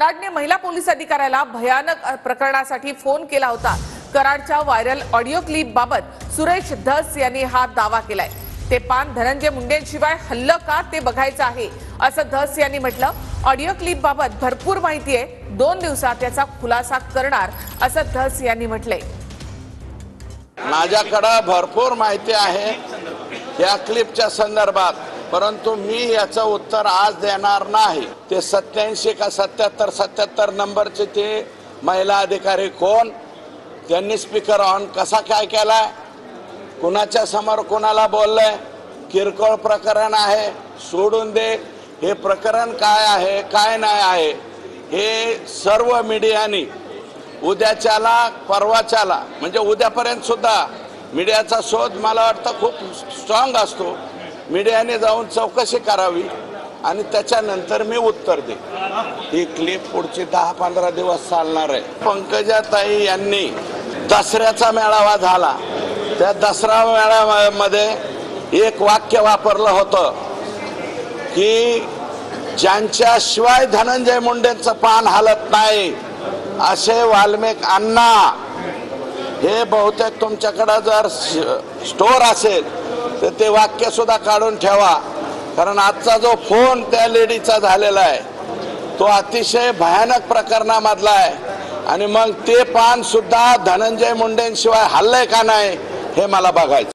कराडने महिला पोलीस अधिकाऱ्याला भयानक प्रकरणासाठी फोन केला होता। कराडच्या व्हायरल ऑडिओ क्लिप बाबत सुरेश धस यांनी हा दावा केलाय। ते पान धनंजय मुंडेंशिवाय हल्लं का ते बघायचं आहे असं धस यांनी म्हटलं। ऑडिओ क्लिप बाबत भरपूर माहिती आहे, 2 दिवसात याचा खुलासा करणार असं धस यांनी म्हटलंय। माझ्याकडे भरपूर माहिती आहे या क्लिपच्या संदर्भात, परंतु मी याचं उत्तर आज देणार नाही। ते 87 का 77 नंबरचे ते महिला अधिकारी कोण, त्यांनी स्पीकर ऑन कसा काय केलाय, कुणाच्या समोर कुणाला बोललंय, किरकोळ प्रकरण आहे सोडून दे। हे प्रकरण काय आहे काय नाही आहे हे सर्व मीडियानी उद्याच्याला परवाच्याला म्हणजे उद्यापर्यंत सुद्धा मीडियाचा शोध मला वाटतं खूप स्ट्रॉंग असतो। मीडियाने जाऊन चौकशी करावी आणि त्याच्यानंतर मी उत्तर दे। ही क्लिप पुढची 10-15 दिवस चालणार आहे। पंकजाताई यांनी दसऱ्याचा मेळावा झाला, त्या दसरा मेळाव्यामध्ये एक वाक्य वापरलं होतं की ज्यांच्याशिवाय धनंजय मुंडेंचं पान हलत नाही असे वाल्मिक अण्णा। हे बहुतेक तुमच्याकडे जर स्टोर असेल तर ते वाक्य सुद्धा काढून ठेवा, कारण आजचा जो फोन त्या लेडीचा झालेला आहे तो अतिशय भयानक प्रकरणामधला आहे। आणि मग ते पान सुद्धा धनंजय मुंडेंशिवाय हल्लंय का नाही हे मला बघायचं।